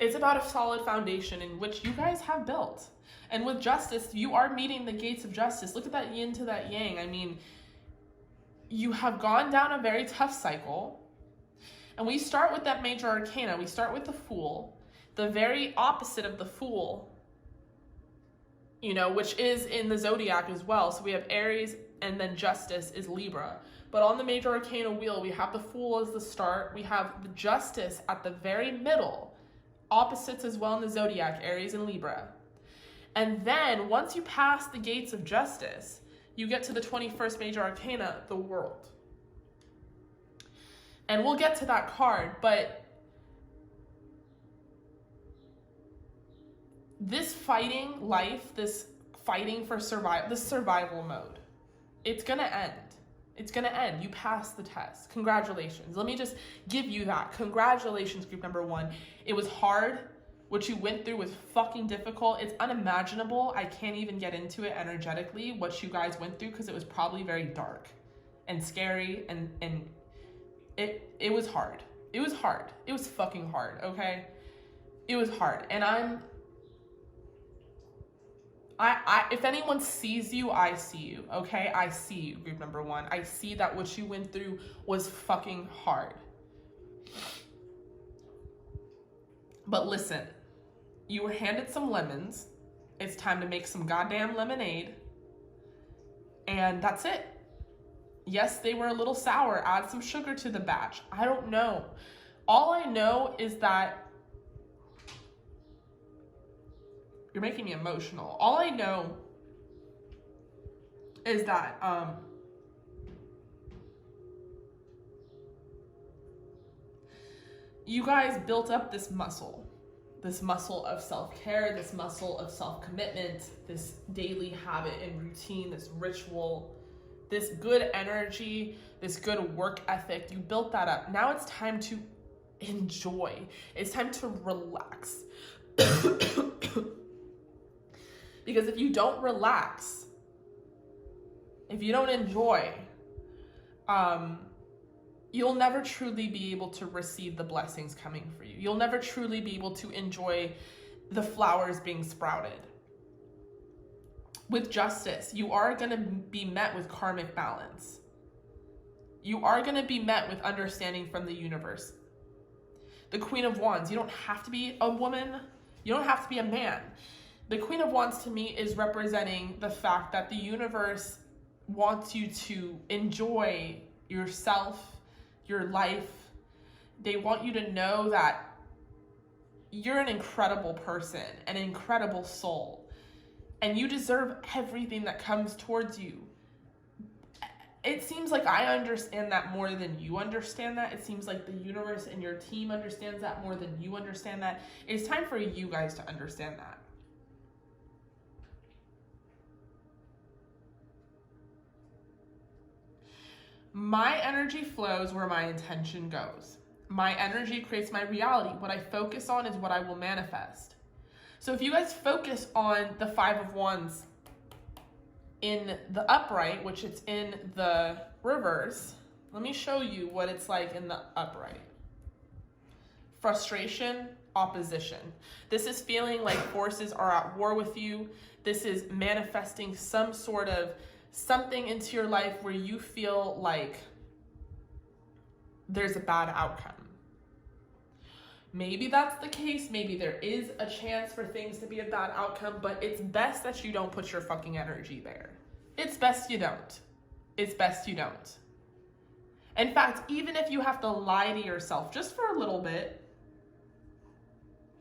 It's about a solid foundation in which you guys have built. And with justice, you are meeting the gates of justice. Look at that yin to that yang. I mean, you have gone down a very tough cycle. And we start with that major arcana. We start with the Fool, the very opposite of the Fool, you know, which is in the zodiac as well. So we have Aries, and then Justice is Libra. But on the major arcana wheel, we have the Fool as the start. We have the Justice at the very middle. Opposites as well in the zodiac, Aries and Libra. And then once you pass the gates of justice, you get to the 21st major arcana, the World. And we'll get to that card, but this fighting life, this fighting for survival, this survival mode, it's gonna end. It's gonna end. You passed the test. Congratulations. Let me just give you that. Congratulations, group number 1. It was hard. What you went through was fucking difficult. It's unimaginable. I can't even get into it energetically, what you guys went through, because it was probably very dark and scary, and it was hard. It was hard. It was fucking hard, okay? It was hard. And if anyone sees you, I see you, okay? I see you, group number 1. I see that what you went through was fucking hard. But listen, you were handed some lemons. It's time to make some goddamn lemonade. And that's it. Yes, they were a little sour. Add some sugar to the batch. I don't know. All I know is that you're making me emotional. All I know is that you guys built up this muscle of self-care, this muscle of self-commitment, this daily habit and routine, this ritual, this good energy, this good work ethic. You built that up. Now it's time to enjoy. It's time to relax. Because if you don't relax, if you don't enjoy, you'll never truly be able to receive the blessings coming for you. You'll never truly be able to enjoy the flowers being sprouted. With justice, you are going to be met with karmic balance. You are going to be met with understanding from the universe. The Queen of Wands, you don't have to be a woman. You don't have to be a man. The Queen of Wands to me is representing the fact that the universe wants you to enjoy yourself, your life. They want you to know that you're an incredible person, an incredible soul, and you deserve everything that comes towards you. It seems like I understand that more than you understand that. It seems like the universe and your team understands that more than you understand that. It's time for you guys to understand that. My energy flows where my intention goes. My energy creates my reality. What I focus on is what I will manifest. So if you guys focus on the Five of Wands in the upright, which it's in the reverse, let me show you what it's like in the upright. Frustration, opposition. This is feeling like forces are at war with you. This is manifesting some sort of something into your life where you feel like there's a bad outcome. Maybe that's the case. Maybe there is a chance for things to be a bad outcome, but it's best that you don't put your fucking energy there. It's best you don't. It's best you don't. In fact, even if you have to lie to yourself just for a little bit,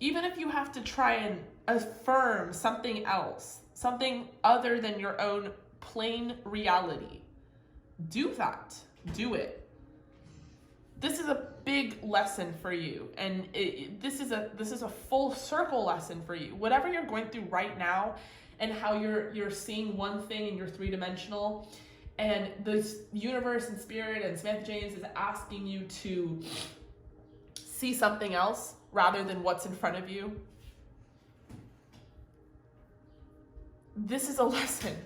even if you have to try and affirm something else, something other than your own plain reality, do that. Do it. This is a big lesson for you, and this is a full circle lesson for you. Whatever you're going through right now, and how you're seeing one thing and you're three-dimensional, and the universe and spirit and Samantha James is asking you to see something else rather than what's in front of you. This is a lesson.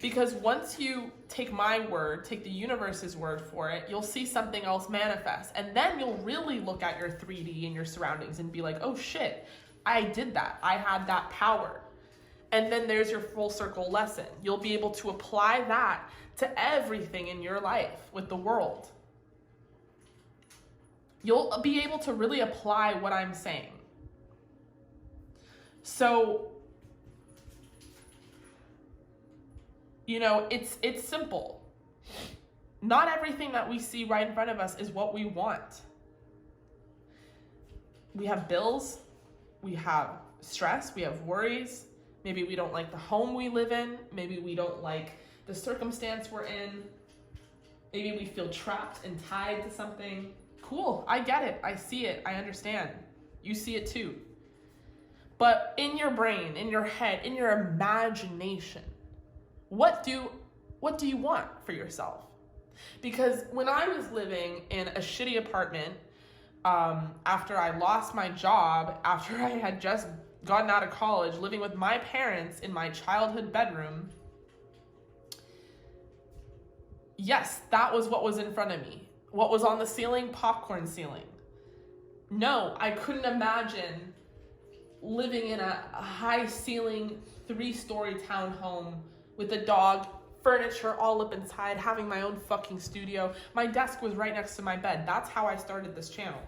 Because once you take my word, take the universe's word for it, you'll see something else manifest. And then you'll really look at your 3D and your surroundings and be like, oh shit, I did that. I had that power. And then there's your full circle lesson. You'll be able to apply that to everything in your life with the world. You'll be able to really apply what I'm saying. So, you know, it's simple. Not everything that we see right in front of us is what we want. We have bills, we have stress, we have worries. Maybe we don't like the home we live in. Maybe we don't like the circumstance we're in. Maybe we feel trapped and tied to something. Cool, I get it, I see it, I understand. You see it too. But in your brain, in your head, in your imagination, what do you want for yourself? Because when I was living in a shitty apartment, after I lost my job, after I had just gotten out of college, living with my parents in my childhood bedroom, yes, that was what was in front of me. What was on the ceiling? Popcorn ceiling. No, I couldn't imagine living in a high ceiling 3-story townhome with a dog, furniture all up inside, having my own fucking studio. My desk was right next to my bed. That's how I started this channel.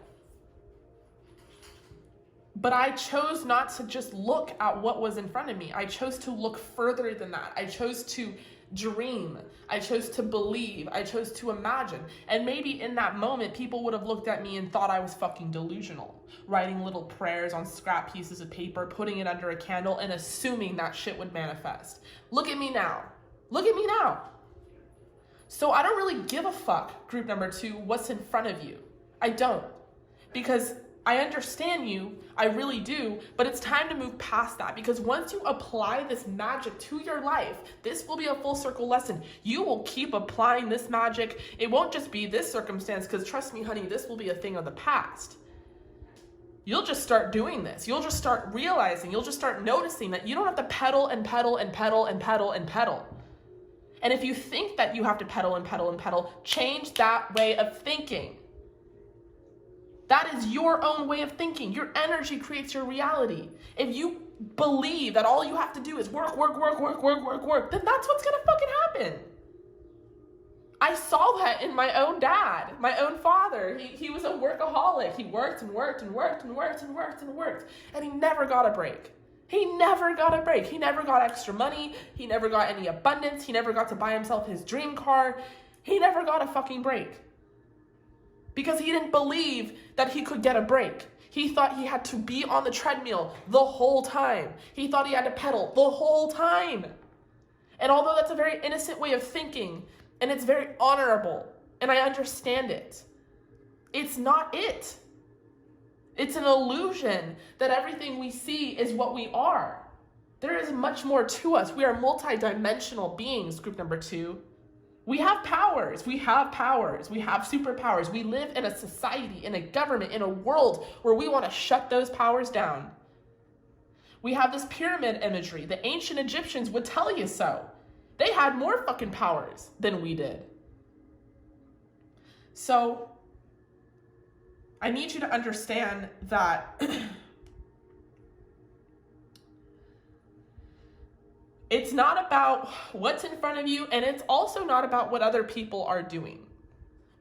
But I chose not to just look at what was in front of me. I chose to look further than that. I chose to dream. I chose to believe. I chose to imagine. And maybe in that moment, people would have looked at me and thought I was fucking delusional, writing little prayers on scrap pieces of paper, putting it under a candle, and assuming that shit would manifest. Look at me now. Look at me now. So I don't really give a fuck, group number 2, what's in front of you. I don't. Because I understand you, I really do, but it's time to move past that, because once you apply this magic to your life, this will be a full circle lesson. You will keep applying this magic. It won't just be this circumstance, because trust me, honey, this will be a thing of the past. You'll just start doing this. You'll just start realizing, you'll just start noticing that you don't have to pedal and pedal and pedal and pedal and pedal. And if you think that you have to pedal and pedal and pedal, change that way of thinking. That is your own way of thinking. Your energy creates your reality. If you believe that all you have to do is work, then that's what's gonna fucking happen. I saw that in my own dad, my own father. He was a workaholic. He worked and worked and worked and worked and worked and worked, and he never got a break. He never got a break. He never got extra money. He never got any abundance. He never got to buy himself his dream car. He never got a fucking break. Because he didn't believe that he could get a break. He thought he had to be on the treadmill the whole time. He thought he had to pedal the whole time. And although that's a very innocent way of thinking, and it's very honorable, and I understand it, it's not it. It's an illusion that everything we see is what we are. There is much more to us. We are multidimensional beings, group number 2. We have powers. We have powers. We have superpowers. We live in a society, in a government, in a world where we want to shut those powers down. We have this pyramid imagery. The ancient Egyptians would tell you so. They had more fucking powers than we did. So, I need you to understand that it's not about what's in front of you, and it's also not about what other people are doing.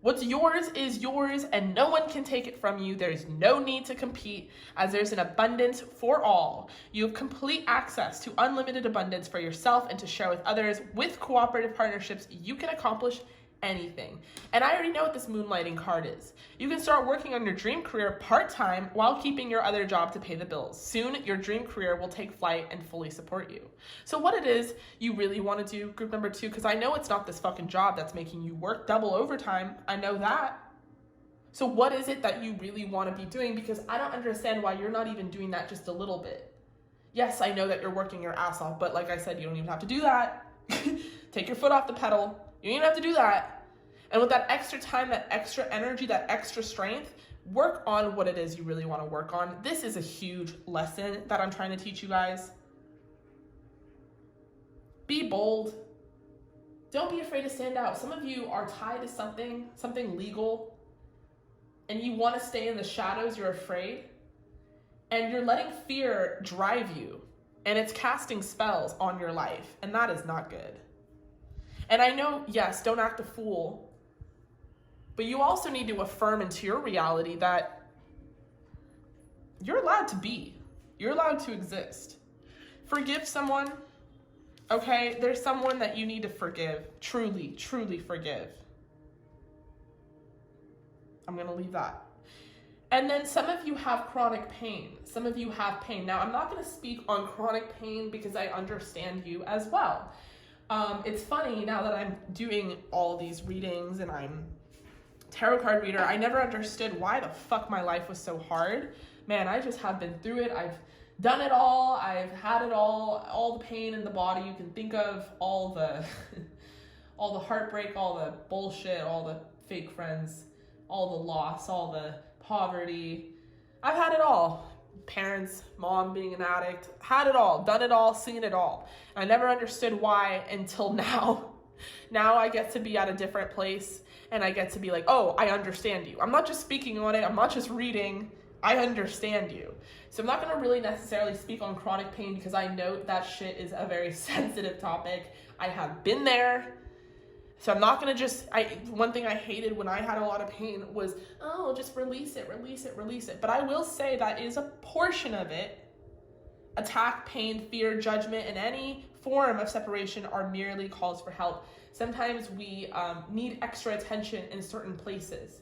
What's yours is yours, and no one can take it from you. There's no need to compete, as there's an abundance for all. You have complete access to unlimited abundance for yourself and to share with others. With cooperative partnerships, you can accomplish anything. And I already know what this moonlighting card is. You can start working on your dream career part-time while keeping your other job to pay the bills. Soon, your dream career will take flight and fully support you. So what it is you really want to do, group number 2, because I know it's not this fucking job that's making you work double overtime. I know that. So what is it that you really want to be doing? Because I don't understand why you're not even doing that just a little bit. Yes, I know that you're working your ass off, but like I said, you don't even have to do that. Take your foot off the pedal. You don't even have to do that. And with that extra time, that extra energy, that extra strength, work on what it is you really want to work on. This is a huge lesson that I'm trying to teach you guys. Be bold. Don't be afraid to stand out. Some of you are tied to something legal, and you want to stay in the shadows. You're afraid, and you're letting fear drive you, and it's casting spells on your life, and that is not good. And I know, yes, don't act a fool, but you also need to affirm into your reality that you're allowed to be. You're allowed to exist. Forgive someone, okay? There's someone that you need to forgive. Truly, truly forgive. I'm going to leave that. And then some of you have chronic pain. Some of you have pain. Now, I'm not going to speak on chronic pain because I understand you as well. It's funny, now that I'm doing all these readings and I'm tarot card reader, I never understood why the fuck my life was so hard. Man, I just have been through it. I've done it all. I've had it all the pain in the body you can think of, all the all the heartbreak, all the bullshit, all the fake friends, all the loss, all the poverty. I've had it all. Parents, mom being an addict, had it all, done it all, seen it all. I never understood why until now. Now I get to be at a different place and I get to be like, oh, I understand you. I'm not just speaking on it. I'm not just reading. I understand you. So I'm not going to really necessarily speak on chronic pain because I know that shit is a very sensitive topic. I have been there. So I'm not going to just, one thing I hated when I had a lot of pain was, oh, just release it, release it, release it. But I will say that is a portion of it. Attack, pain, fear, judgment, and any form of separation are merely calls for help. Sometimes we need extra attention in certain places.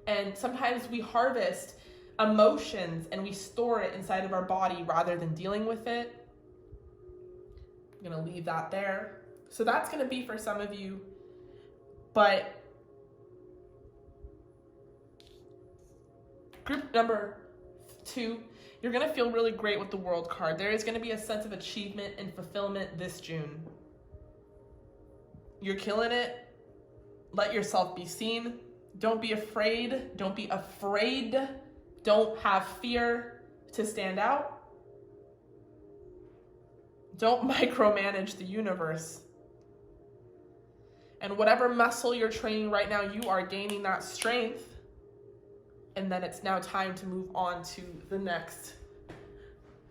And sometimes we harvest emotions and we store it inside of our body rather than dealing with it. I'm going to leave that there. So that's going to be for some of you. But group number 2, you're going to feel really great with the World card. There is going to be a sense of achievement and fulfillment this June. You're killing it. Let yourself be seen. Don't be afraid. Don't be afraid. Don't have fear to stand out. Don't micromanage the universe. And whatever muscle you're training right now, you are gaining that strength. And then it's now time to move on to the next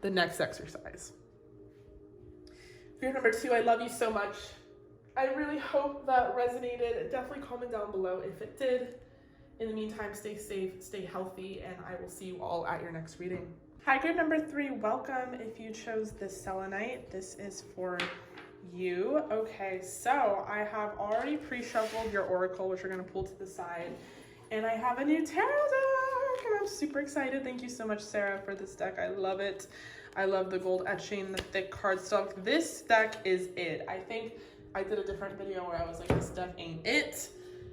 exercise. Group number 2, I love you so much. I really hope that resonated. Definitely comment down below if it did. In the meantime, stay safe, stay healthy, and I will see you all at your next reading. Hi, group number 3, welcome. If you chose this selenite, this is for you. Okay, so I have already pre-shuffled your oracle, which we're gonna pull to the side, and I have a new tarot deck, and I'm super excited. Thank you so much, Sarah, for this deck. I love it. I love the gold etching, the thick cardstock. This deck is it. I think I did a different video where I was like, this deck ain't it.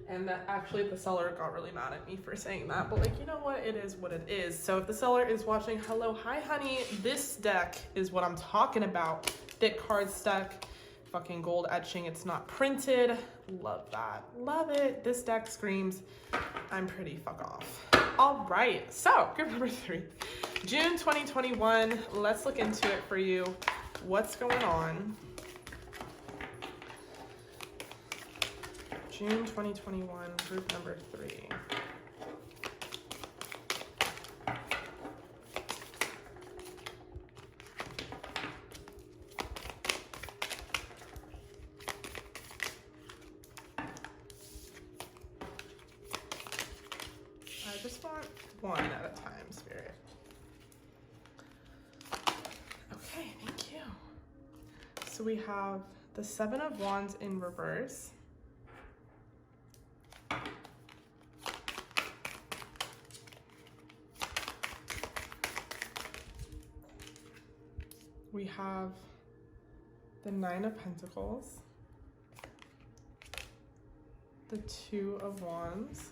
And that actually the seller got really mad at me for saying that, but like, you know what, it is what it is. So if the seller is watching, hello, hi honey, this deck is what I'm talking about. Thick cardstock, fucking gold etching, it's not printed. Love that, love it. This deck screams, I'm pretty, fuck off. All right, so group number 3, June 2021, let's look into it for you. What's going on? June 2021, group number 3. I just want one at a time, Spirit. Okay, thank you. So we have the 7 of Wands in reverse. We have the 9 of Pentacles, the 2 of Wands,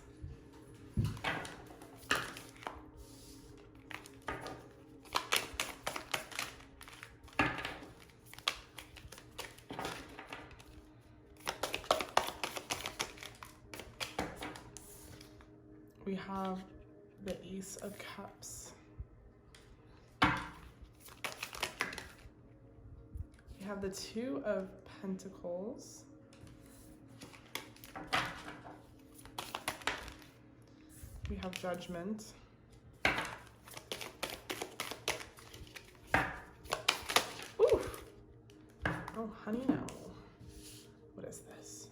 we have the Ace of Cups. We have the 2 of Pentacles. We have Judgment. Ooh. Oh, honey, no. What is this?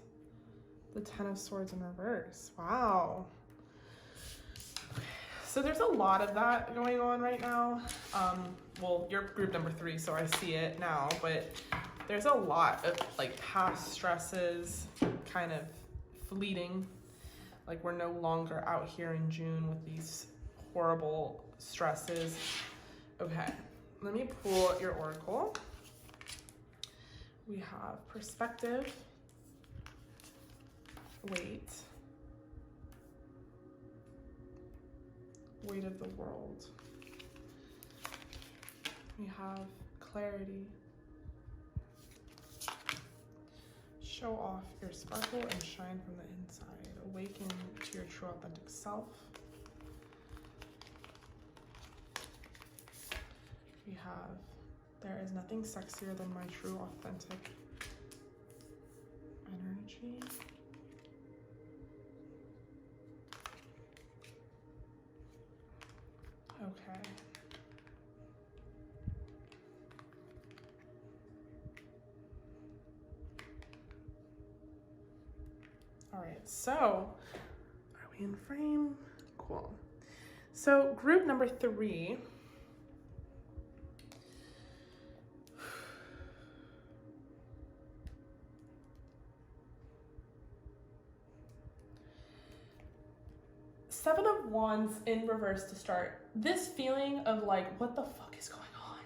The 10 of Swords in reverse. Wow. So there's a lot of that going on right now. Well, you're group number 3, so I see it now, but there's a lot of like past stresses kind of fleeting. Like we're no longer out here in June with these horrible stresses. Okay, let me pull your oracle. We have perspective, weight of the world. We have clarity. Show off your sparkle and shine from the inside. Awaken to your true authentic self. We have, there is nothing sexier than my true authentic energy. Okay. All right, so are we in frame? Cool. So group number 3. Seven of Wands in reverse to start. This feeling of like, what the fuck is going on?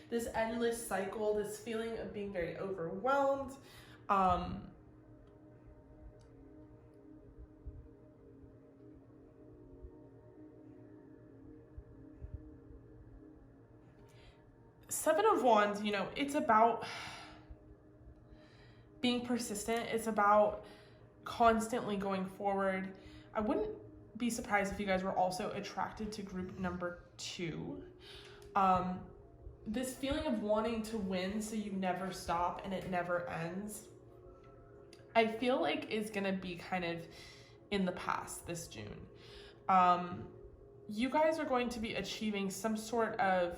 This endless cycle, this feeling of being very overwhelmed. Seven of Wands, you know, it's about being persistent. It's about constantly going forward. I wouldn't be surprised if you guys were also attracted to group number 2. This feeling of wanting to win so you never stop and it never ends, I feel like is going to be kind of in the past this June. You guys are going to be achieving some sort of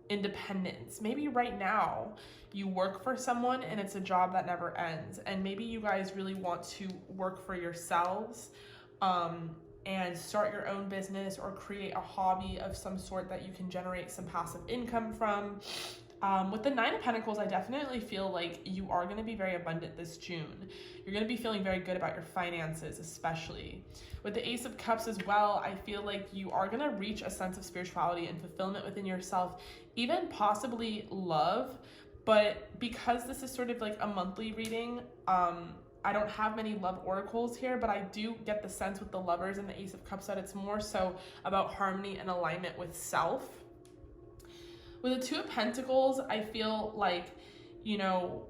independence. Maybe right now you work for someone and it's a job that never ends, and maybe you guys really want to work for yourselves and start your own business or create a hobby of some sort that you can generate some passive income from. With the 9 of Pentacles, I definitely feel like you are going to be very abundant this June. You're going to be feeling very good about your finances, especially. With the Ace of Cups as well, I feel like you are going to reach a sense of spirituality and fulfillment within yourself, even possibly love. But because this is sort of like a monthly reading, I don't have many love oracles here, but I do get the sense with the Lovers and the Ace of Cups that it's more so about harmony and alignment with self. With the 2 of Pentacles, I feel like, you know,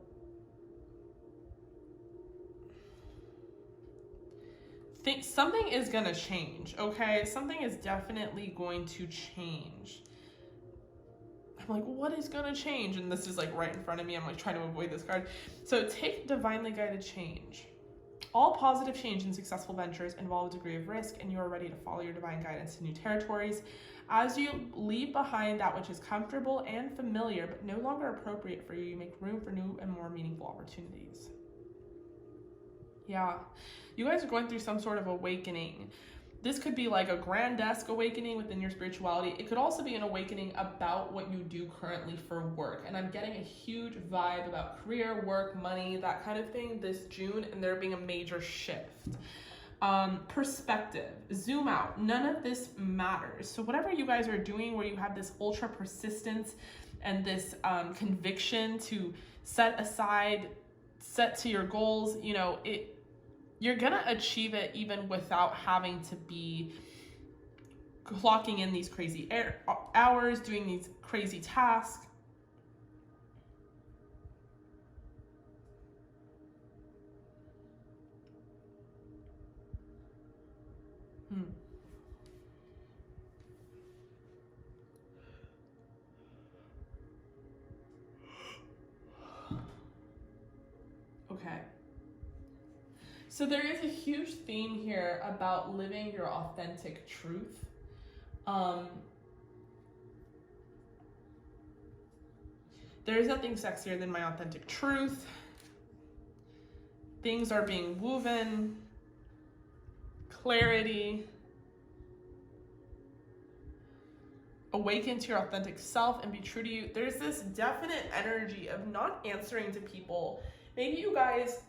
something is going to change, okay? Something is definitely going to change. I'm like, what is going to change? And this is like right in front of me. I'm like trying to avoid this card. So take divinely guided change. All positive change and successful ventures involve a degree of risk, and you are ready to follow your divine guidance to new territories. As you leave behind that which is comfortable and familiar, but no longer appropriate for you, you make room for new and more meaningful opportunities. Yeah, you guys are going through some sort of awakening. This could be like a grandiose awakening within your spirituality. It could also be an awakening about what you do currently for work. And I'm getting a huge vibe about career, work, money, that kind of thing this June, and there being a major shift. Perspective, zoom out. None of this matters. So whatever you guys are doing where you have this ultra persistence and this conviction to set to your goals, you know, you're gonna achieve it even without having to be clocking in these crazy hours, doing these crazy tasks. Okay. So there is a huge theme here about living your authentic truth. There is nothing sexier than my authentic truth. Things are being woven. Clarity. Awaken to your authentic self and be true to you. There's this definite energy of not answering to people. Maybe you guys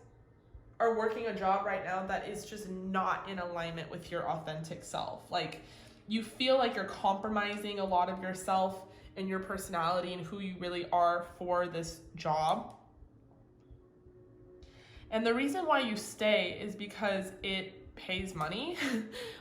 are working a job right now that is just not in alignment with your authentic self. Like, you feel like you're compromising a lot of yourself and your personality and who you really are for this job. And the reason why you stay is because it pays money,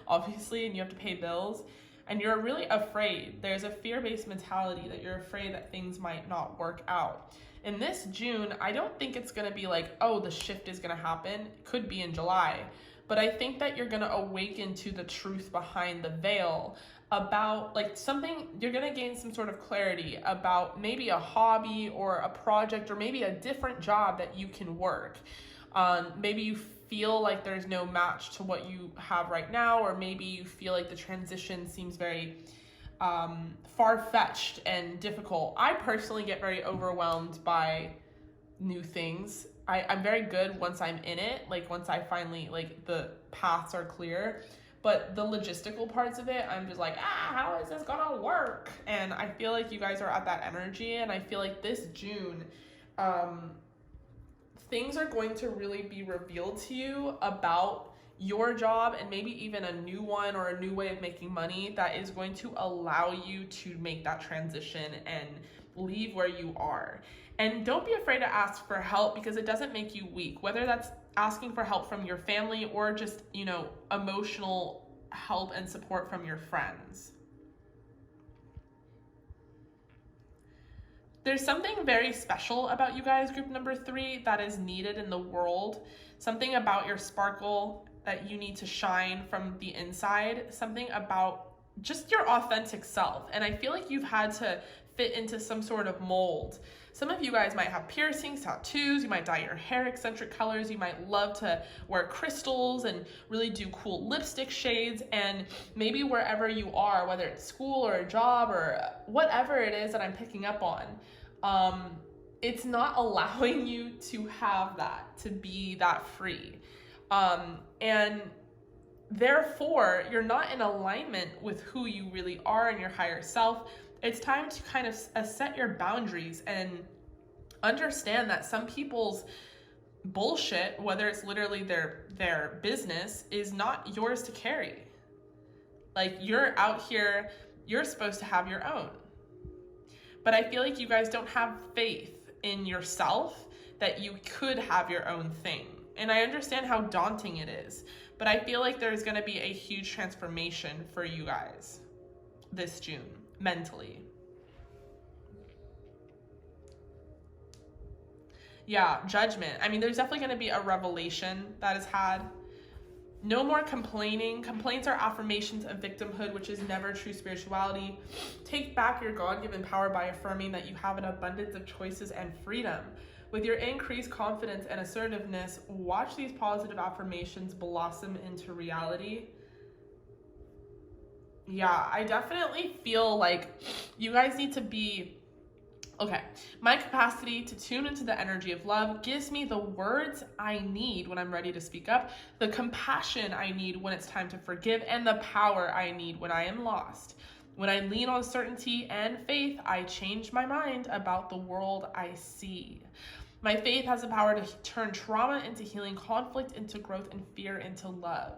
obviously, and you have to pay bills. And you're really afraid. There's a fear-based mentality that you're afraid that things might not work out. In this June, I don't think it's going to be like, oh, the shift is going to happen. It could be in July. But I think that you're going to awaken to the truth behind the veil about like something, you're going to gain some sort of clarity about maybe a hobby or a project or maybe a different job that you can work. Maybe you feel like there's no match to what you have right now, or maybe you feel like the transition seems very far-fetched and difficult. I personally get very overwhelmed by new things. I'm very good once I'm in it, like once I finally, like the paths are clear, but the logistical parts of it, I'm just like, how is this gonna work? And I feel like you guys are at that energy, and I feel like this June, things are going to really be revealed to you about your job and maybe even a new one or a new way of making money that is going to allow you to make that transition and leave where you are. And don't be afraid to ask for help, because it doesn't make you weak, whether that's asking for help from your family or just, you know, emotional help and support from your friends. There's something very special about you guys, group number 3, that is needed in the world. Something about your sparkle that you need to shine from the inside, something about just your authentic self. And I feel like you've had to fit into some sort of mold. Some of you guys might have piercings, tattoos, you might dye your hair eccentric colors, you might love to wear crystals and really do cool lipstick shades, and maybe wherever you are, whether it's school or a job or whatever it is that I'm picking up on, it's not allowing you to have that, to be that free. And therefore, you're not in alignment with who you really are and your higher self. It's time to kind of set your boundaries and understand that some people's bullshit, whether it's literally their business, is not yours to carry. Like, you're out here, you're supposed to have your own. But I feel like you guys don't have faith in yourself that you could have your own thing. And I understand how daunting it is, but I feel like there's going to be a huge transformation for you guys this June, mentally. Yeah, judgment. I mean, there's definitely going to be a revelation that is had. No more complaining. Complaints are affirmations of victimhood, which is never true spirituality. Take back your God-given power by affirming that you have an abundance of choices and freedom. With your increased confidence and assertiveness, watch these positive affirmations blossom into reality. Yeah, I definitely feel like you guys need to be, okay, my capacity to tune into the energy of love gives me the words I need when I'm ready to speak up, the compassion I need when it's time to forgive, and the power I need when I am lost. When I lean on certainty and faith, I change my mind about the world I see. My faith has the power to turn trauma into healing, conflict into growth, and fear into love.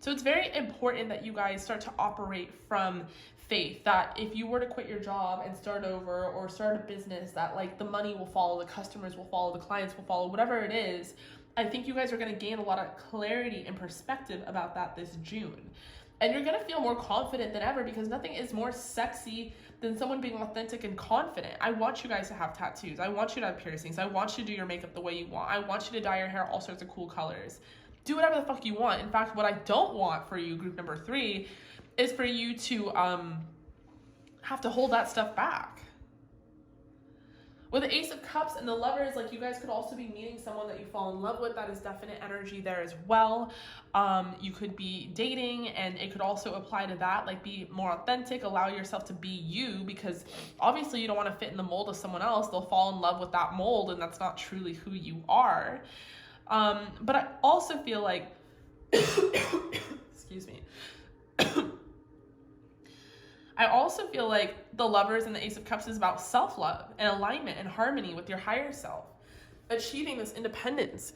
So it's very important that you guys start to operate from faith, that if you were to quit your job and start over or start a business, that like the money will follow, the customers will follow, the clients will follow, whatever it is. I think you guys are going to gain a lot of clarity and perspective about that this June. And you're going to feel more confident than ever, because nothing is more sexy than someone being authentic and confident. I want you guys to have tattoos. I want you to have piercings. I want you to do your makeup the way you want. I want you to dye your hair all sorts of cool colors. Do whatever the fuck you want. In fact, what I don't want for you, group number 3, is for you to have to hold that stuff back. With the Ace of Cups and the Lovers, like, you guys could also be meeting someone that you fall in love with. That is definite energy there as well. You could be dating, and it could also apply to that. Like, be more authentic, allow yourself to be you, because obviously you don't want to fit in the mold of someone else. They'll fall in love with that mold, and that's not truly who you are. But I also feel like, excuse me. I also feel like the Lovers and the Ace of Cups is about self-love and alignment and harmony with your higher self. Achieving this independence.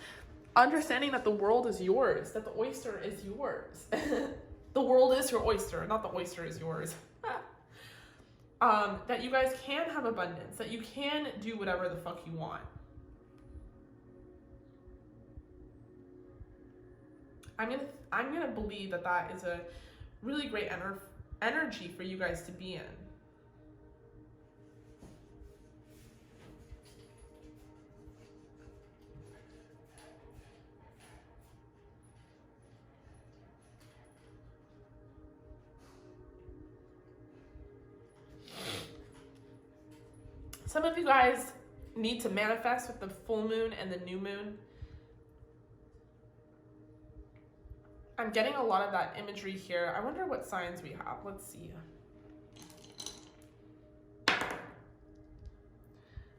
Understanding that the world is yours, that the oyster is yours. The world is your oyster, not the oyster is yours. That you guys can have abundance, that you can do whatever the fuck you want. I'm gonna believe that that is a really great energy for you guys to be in. Some of you guys need to manifest with the full moon and the new moon. I'm getting a lot of that imagery here. I wonder what signs we have. Let's see.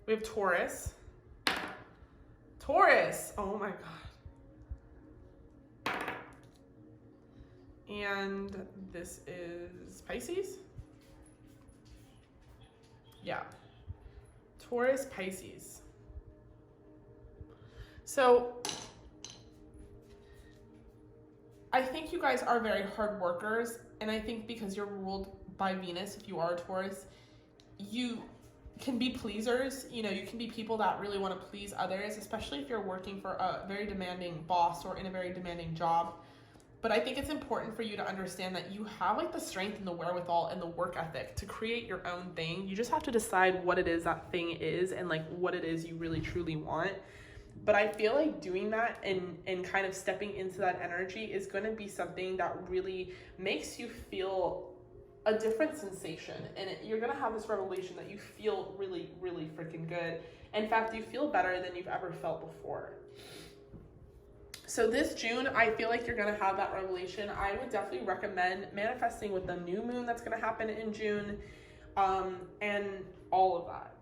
We have Taurus. Taurus! Oh my God. And this is Pisces? Yeah. Taurus, Pisces. So I think you guys are very hard workers, and I think because you're ruled by Venus, if you are a Taurus, you can be pleasers. You know, you can be people that really want to please others, especially if you're working for a very demanding boss or in a very demanding job. But I think it's important for you to understand that you have like the strength and the wherewithal and the work ethic to create your own thing. You just have to decide what it is that thing is and like what it is you really truly want. But I feel like doing that and kind of stepping into that energy is going to be something that really makes you feel a different sensation. And you're going to have this revelation that you feel really, really freaking good. In fact, you feel better than you've ever felt before. So this June, I feel like you're going to have that revelation. I would definitely recommend manifesting with the new moon that's going to happen in June, and all of that.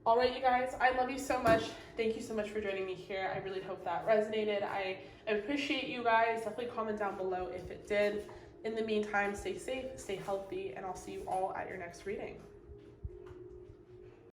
All right, you guys, I love you so much. Thank you so much for joining me here. I really hope that resonated. I appreciate you guys. Definitely comment down below if it did. In the meantime, stay safe, stay healthy, and I'll see you all at your next reading.